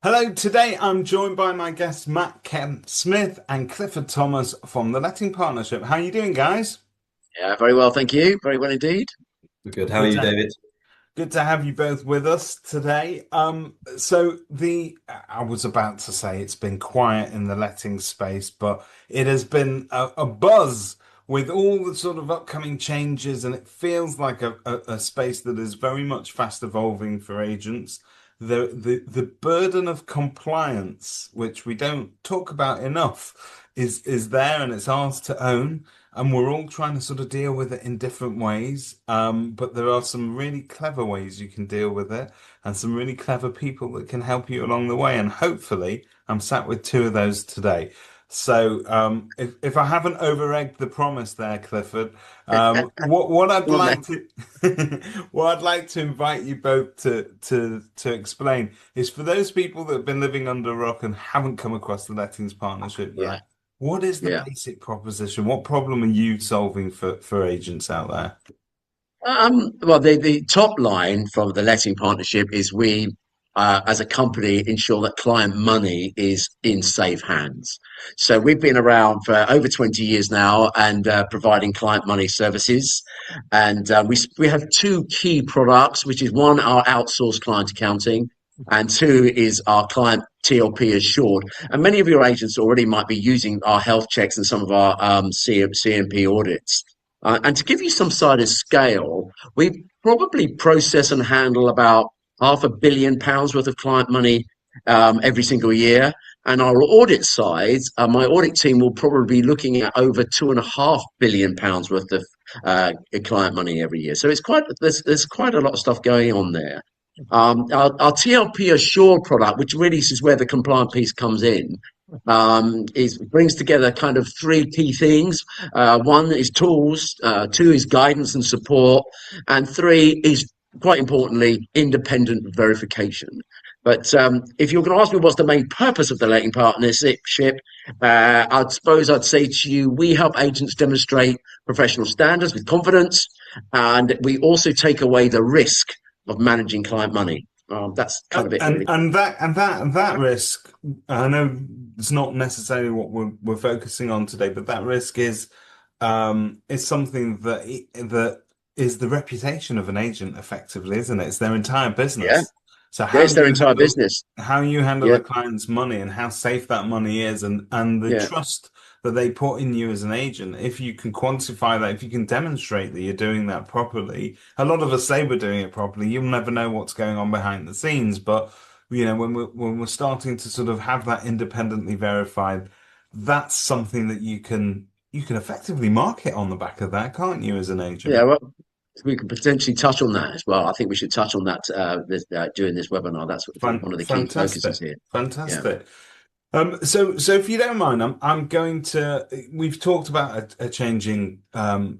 Hello, today I'm joined by my guests Matt Kemp-Smith and Clifford Thomas from the Letting Partnership. How are you doing, guys? Yeah, very well, thank you. Very well indeed. Good. How are Good you, to David? good to have you both with us today. I was about to say it's been quiet in the letting space, but it has been a buzz with all the sort of upcoming changes, and it feels like a space that is very much fast evolving for agents. The burden of compliance, which we don't talk about enough, is there and it's ours to own. And we're all trying to sort of deal with it in different ways. But there are some really clever ways you can deal with it, and some really clever people that can help you along the way. And hopefully, I'm sat with two of those today. If I haven't over-egged the promise there, Clifford, what I'd Come on, like Matt. to what I'd like to invite you both to explain is for those people that have been living under a rock and haven't come across the Lettings Partnership Right. yet. What is the Yeah. basic proposition? What problem are you solving for agents out there? Well, the top line from the letting partnership is as a company, ensure that client money is in safe hands. So we've been around for over 20 years now and providing client money services. And we have two key products, which is one, our outsourced client accounting, and two is our client TLP assured. And many of your agents already might be using our health checks and some of our CMP audits. And to give you some side of scale, we probably process and handle about £500 million worth of client money every single year. And our audit side, my audit team will probably be looking at over £2.5 billion worth of client money every year. So there's quite a lot of stuff going on there. Our TLP Assure product, which really is where the compliant piece comes in, is brings together kind of three key things. One is tools, two is guidance and support, and three is quite importantly independent verification. But if you're going to ask me what's the main purpose of the letting partnership, I suppose I'd say to you, we help agents demonstrate professional standards with confidence, and we also take away the risk of managing client money. That's kind of it, really. And that risk, I know it's not necessarily what we're focusing on today, but that risk is something that is the reputation of an agent effectively, isn't it? It's their entire Yeah, business. So yeah, it's their entire business. how you handle Yeah, the client's money and how safe that money is and the yeah. trust that they put in you as an agent, if you can quantify that, if you can demonstrate that you're doing that properly, a lot of us say we're doing it properly. You'll never know what's going on behind the scenes, but when we're starting to sort of have that independently verified, that's something that you can effectively market on the back of that, can't you, as an Yeah, agent? well, we could potentially touch on that as well. I think we should touch on that during this webinar. That's one of the key focuses Fantastic, here. Yeah, fantastic. So if you don't mind, I'm going to. We've talked about a changing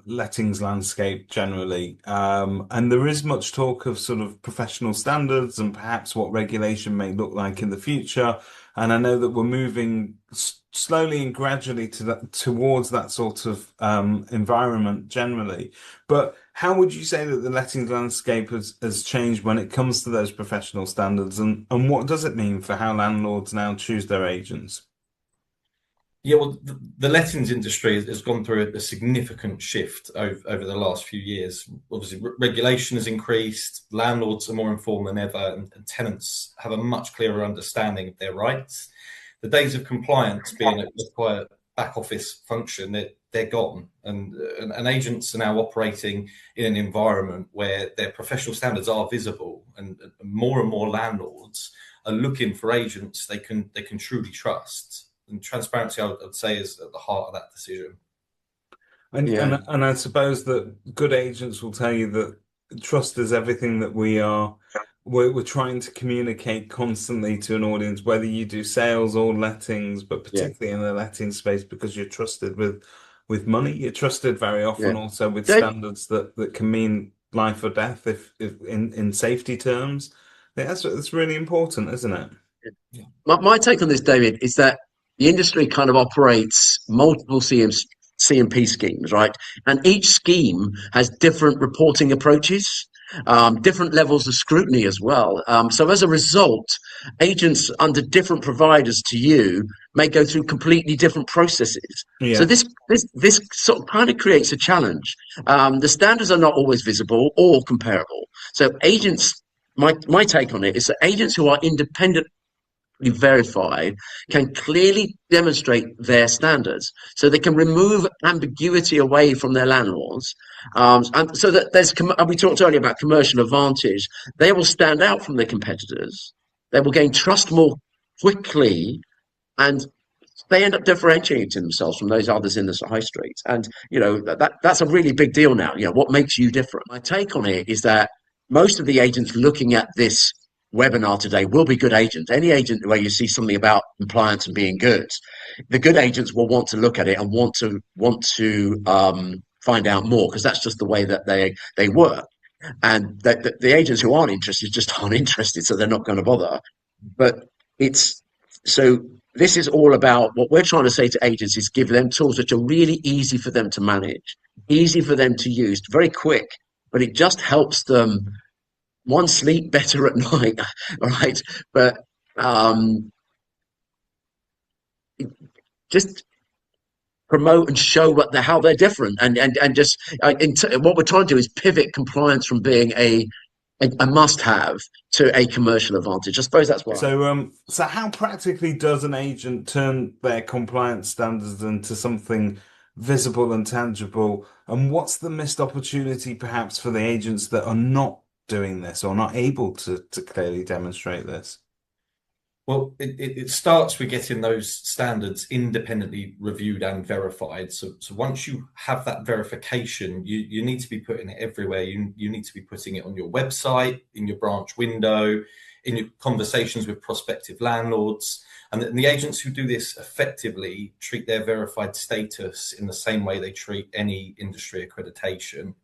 lettings landscape generally, and there is much talk of sort of professional standards and perhaps what regulation may look like in the future. And I know that we're moving slowly and gradually towards that sort of environment generally. But how would you say that the lettings landscape has changed when it comes to those professional standards, and what does it mean for how landlords now choose their agents? Yeah, well, the lettings industry has gone through a significant shift over the last few years. Obviously, regulation has increased, landlords are more informed than ever, and tenants have a much clearer understanding of their rights. The days of compliance being a quiet back office function, they're gone, and agents are now operating in an environment where their professional standards are visible, and more landlords are looking for agents they can truly trust. And transparency, I would say, is at the heart of that decision. And yeah, and and I suppose that good agents will tell you that trust is everything that we're trying to communicate constantly to an audience, whether you do sales or lettings, but yeah, particularly in the letting space, because you're trusted with money. You're trusted very yeah. often also with Dave, standards that can mean life or death if in safety terms. Yeah, that's really important, isn't it? my take on this, David, is that the industry kind of operates multiple CMP schemes, right? And each scheme has different reporting approaches. different levels of scrutiny as well. So as a result, agents under different providers to you may go through completely different processes. So Yeah. this sort of kind of creates a challenge. The standards are not always visible or comparable. So agents, my take on it is that agents who are independent verified can clearly demonstrate their standards so they can remove ambiguity away from their landlords, and so that we talked earlier about commercial advantage. They will stand out from their competitors, they will gain trust more quickly, and they end up differentiating themselves from those others in the high street. And that's a really big deal now. What makes you different? My take on it is that most of the agents looking at this webinar today will be good agents. Any agent where you see something about compliance and being good, the good agents will want to look at it and want to find out more, because that's just the way that they work. And the agents who aren't interested just aren't interested, so they're not going to bother. But it's so this is all about what we're trying to say to agents is give them tools which are really easy for them to manage, easy for them to use, very quick, but it just helps them one sleep better at night, right? But um, just promote and show how they're different, and just what we're trying to do is pivot compliance from being a must-have to a commercial advantage. I suppose that's why. So how practically does an agent turn their compliance standards into something visible and tangible? And what's the missed opportunity perhaps for the agents that are not doing this or not able to clearly demonstrate this? Well, it starts with getting those standards independently reviewed and verified. So once you have that verification, you need to be putting it everywhere. You need to be putting it on your website, in your branch window, in your conversations with prospective landlords. And the agents who do this effectively treat their verified status in the same way they treat any industry accreditation.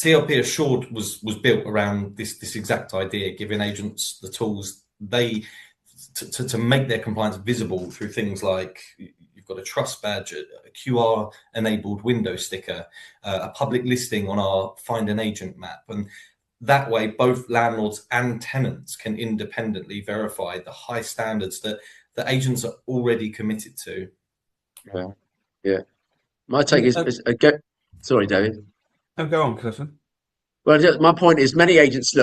TLP Assured was built around this exact idea, giving agents the tools to make their compliance visible through things like you've got a trust badge, a QR enabled window sticker, a public listing on our Find an Agent map. And that way, both landlords and tenants can independently verify the high standards that the agents are already committed to. Yeah. Yeah. My take is, sorry, David. Oh, go on, Clifford. Well, my point is, many agents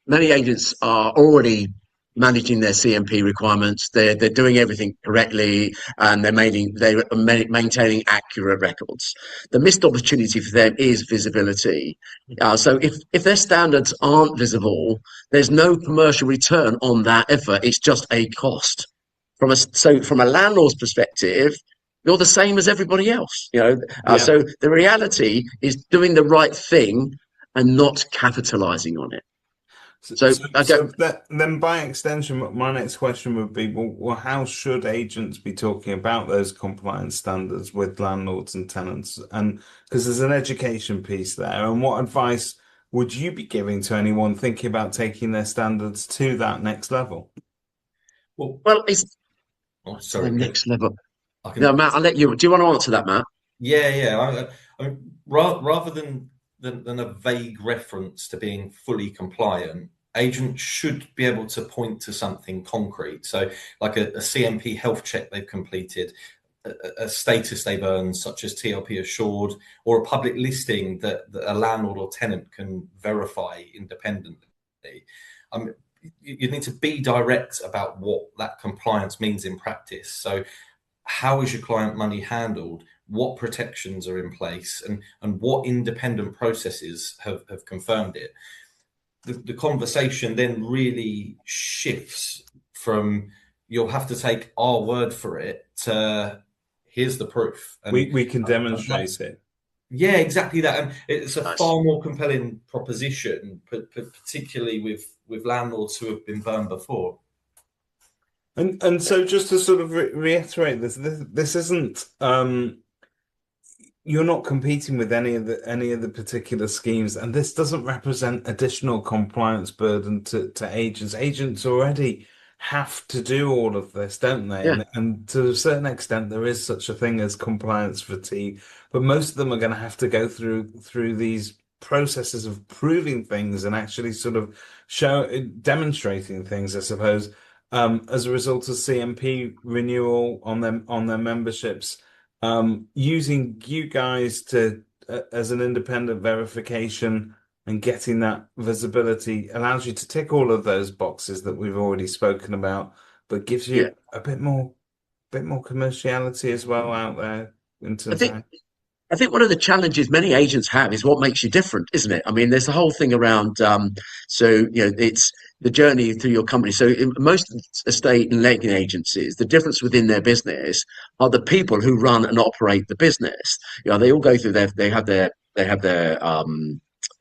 many agents are already managing their CMP requirements. They're doing everything correctly, and they're maintaining accurate records. The missed opportunity for them is visibility. So if their standards aren't visible, there's no commercial return on that effort. It's just a cost. From a landlord's perspective, you're the same as everybody else. So the reality is doing the right thing and not capitalizing on it. Then by extension, my next question would be, well, how should agents be talking about those compliance standards with landlords and tenants? And because there's an education piece there, and what advice would you be giving to anyone thinking about taking their standards to that next level? Well, it's sorry, the next level. No, Matt, I'll let you. Do you want to answer that, Matt? Yeah. Rather than a vague reference to being fully compliant, agents should be able to point to something concrete. So like a CMP health check they've completed, a status they've earned, such as TLP Assured, or a public listing that a landlord or tenant can verify independently. You need to be direct about what that compliance means in practice. So how is your client money handled? What protections are in place, and what independent processes have confirmed it? The conversation then really shifts from you'll have to take our word for it to here's the proof. And we can demonstrate it. Yeah, exactly that. And it's a far more compelling proposition, particularly with landlords who have been burned before. And so just to sort of reiterate this isn't you're not competing with any of the particular schemes, and this doesn't represent additional compliance burden to agents. Agents already have to do all of this, don't they? Yeah. And to a certain extent, there is such a thing as compliance fatigue, but most of them are going to have to go through these processes of proving things and actually sort of demonstrating things, I suppose, as a result of CMP renewal on their memberships, using you guys to as an independent verification and getting that visibility allows you to tick all of those boxes that we've already spoken about, but gives Yeah. you a bit more commerciality as well out there in I terms think of I think one of the challenges many agents have is what makes you different, isn't it? I mean, there's the whole thing around, so, it's the journey through your company. So in most estate and letting agencies, the difference within their business are the people who run and operate the business. They all go through they have their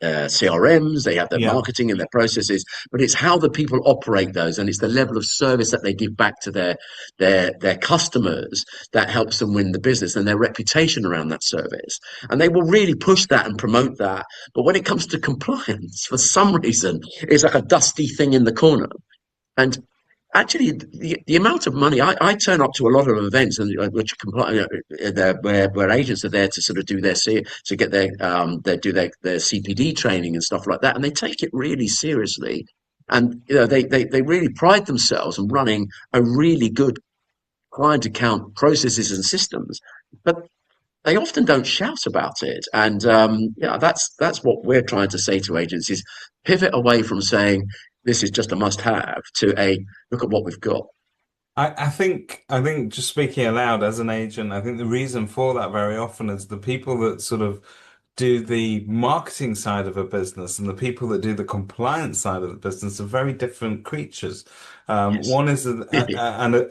CRMs, they have their yeah, marketing and their processes, but it's how the people operate those, and it's the level of service that they give back to their customers that helps them win the business and their reputation around that service. And they will really push that and promote that. But when it comes to compliance, for some reason, it's like a dusty thing in the corner. And actually, the amount of money I turn up to a lot of events, and which comply, where agents are there to sort of do to get their CPD training and stuff like that, and they take it really seriously. And they really pride themselves on running a really good client account processes and systems, but they often don't shout about it. And yeah, that's what we're trying to say to agents is pivot away from saying this is just a must-have to a look at what we've got. I think just speaking aloud as an agent, I think the reason for that very often is the people that sort of do the marketing side of a business and the people that do the compliance side of the business are very different creatures. Yes. One is an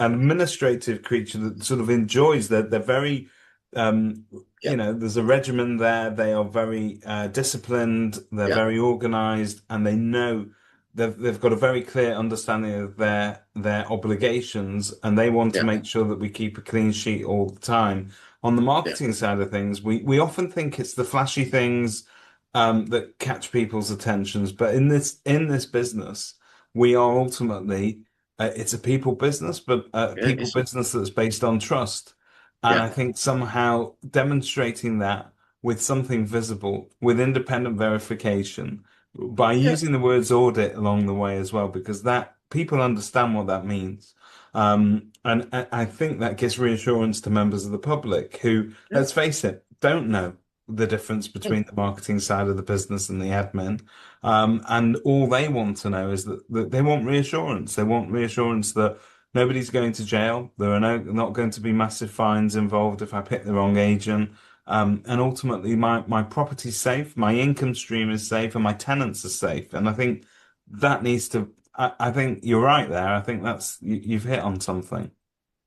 administrative creature that sort of enjoys that they're very, Yeah. there's a regimen there. They are very disciplined. They're Yeah. very organized, and they know they've got a very clear understanding of their obligations, and they want to Yeah. make sure that we keep a clean sheet all the time. On the Yeah. marketing side of things, we often think it's the flashy things that catch people's attentions, but in this business, we are ultimately it's a people business, but a Yeah. people business that's based on trust. And Yeah. I think somehow demonstrating that with something visible, with independent verification, by Yeah. using the words audit along the way as well, because that people understand what that means. And I think that gives reassurance to members of the public who, Yeah. let's face it, don't know the difference Yeah. between the marketing side of the business and the admin. And all they want to know is that they want reassurance. They want reassurance that nobody's going to jail. There are not going to be massive fines involved if I pick the wrong agent. And ultimately, my property's safe, my income stream is safe, and my tenants are safe. And I think that needs to. I think you're right there. I think you've hit on something.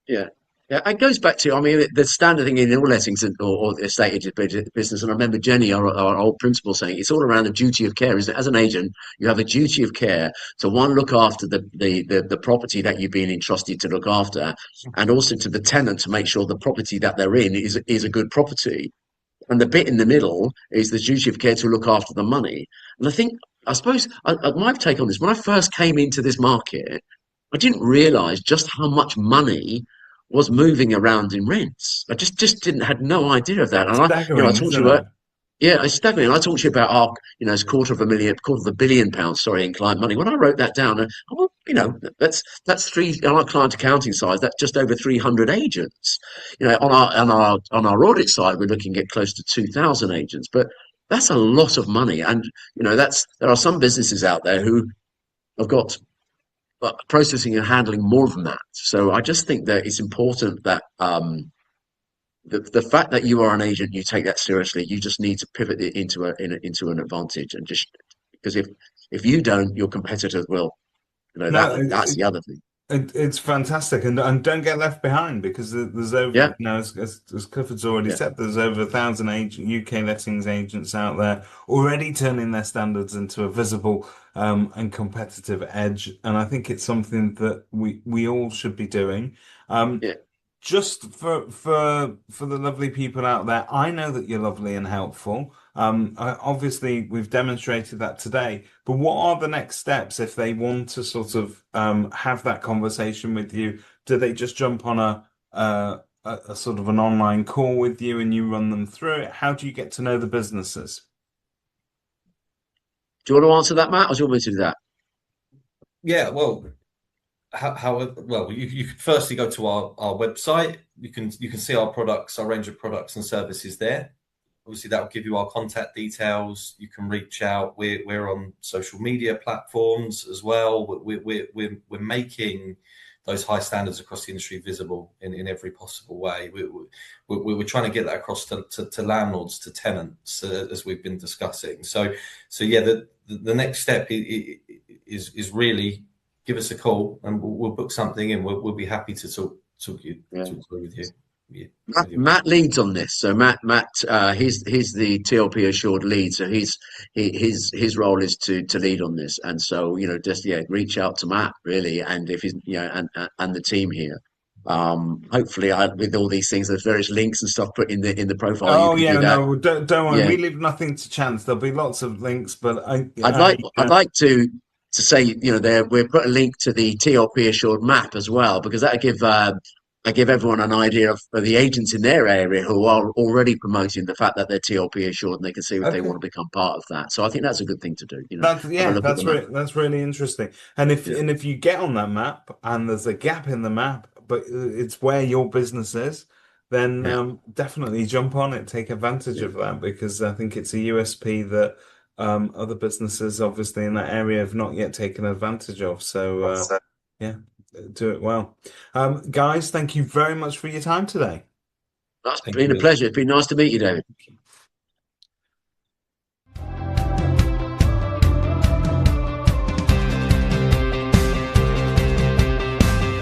Yeah. Yeah, it goes back to, I mean, the standard thing in all lettings or estate agent business. And I remember Jenny, our old principal, saying it's all around the duty of care. Is that as an agent, you have a duty of care to one, look after the property that you've been entrusted to look after, and also to the tenant to make sure the property that they're in is a good property. And the bit in the middle is the duty of care to look after the money. And I suppose, my take on this, when I first came into this market, I didn't realize just how much money was moving around in rents. I just didn't had no idea of that. And I Staggering, talked to isn't you it? yeah, it's staggering. I talked to you about it's quarter of a billion pounds, sorry, in client money. When I wrote that down, well, that's three on our client accounting side. That's just over 300 agents. On our audit side, we're looking at close to 2,000 agents. But that's a lot of money, and there are some businesses out there who have got processing and handling more than that. So I just think that it's important that the fact that you are an agent, you take that seriously. You just need to pivot it into an advantage, and just because if you don't, your competitors will. No, That's the other thing. it's fantastic, and don't get left behind because there's over, Yeah, as Clifford's already yeah, said, there's over 1,000 UK lettings agents out there already turning their standards into a visible and competitive edge, and I think it's something that we all should be doing. Um, yeah, just for the lovely people out there, I know that you're lovely and helpful. Obviously, we've demonstrated that today. But what are the next steps if they want to sort of have that conversation with you? Do they just jump on a sort of an online call with you and you run them through it? How do you get to know the businesses? Do you want to answer that, Matt, or do you want me to do that? Yeah, well, well, you could firstly go to our website. You can see our products, our range of products and services there. Obviously, that will give you our contact details. You can reach out. We're on social media platforms as well. We're making those high standards across the industry visible in every possible way. We're trying to get that across to landlords, to tenants, as we've been discussing. So yeah, the next step is really give us a call and we'll book something and we'll be happy to Yeah. talk through with you. Yeah, Matt, with you. Matt leads on this. So Matt, he's the TLP assured lead. So his role is to lead on this. And so just reach out to Matt really, and if he's and the team here. Hopefully, with all these things, there's various links and stuff put in the profile. You Oh can do yeah, that. no, don't worry. Yeah, We leave nothing to chance. There'll be lots of links, but I'd like to say, there we're put a link to the TLP assured map as well, because that'll give everyone an idea of the agents in their area who are already promoting the fact that they're TLP assured, and they can see if they Okay. want to become part of that. So I think that's a good thing to do. that's Have a yeah, look at the map. that's really interesting. And if Yeah, you get on that map and there's a gap in the map, but it's where your business is, then yeah, definitely jump on it, take advantage yeah. of that because I think it's a USP that other businesses obviously in that area have not yet taken advantage of. So yeah, do it well. Guys, thank you very much for your time today. That's Thank been a you. pleasure. It's been nice to meet you, David.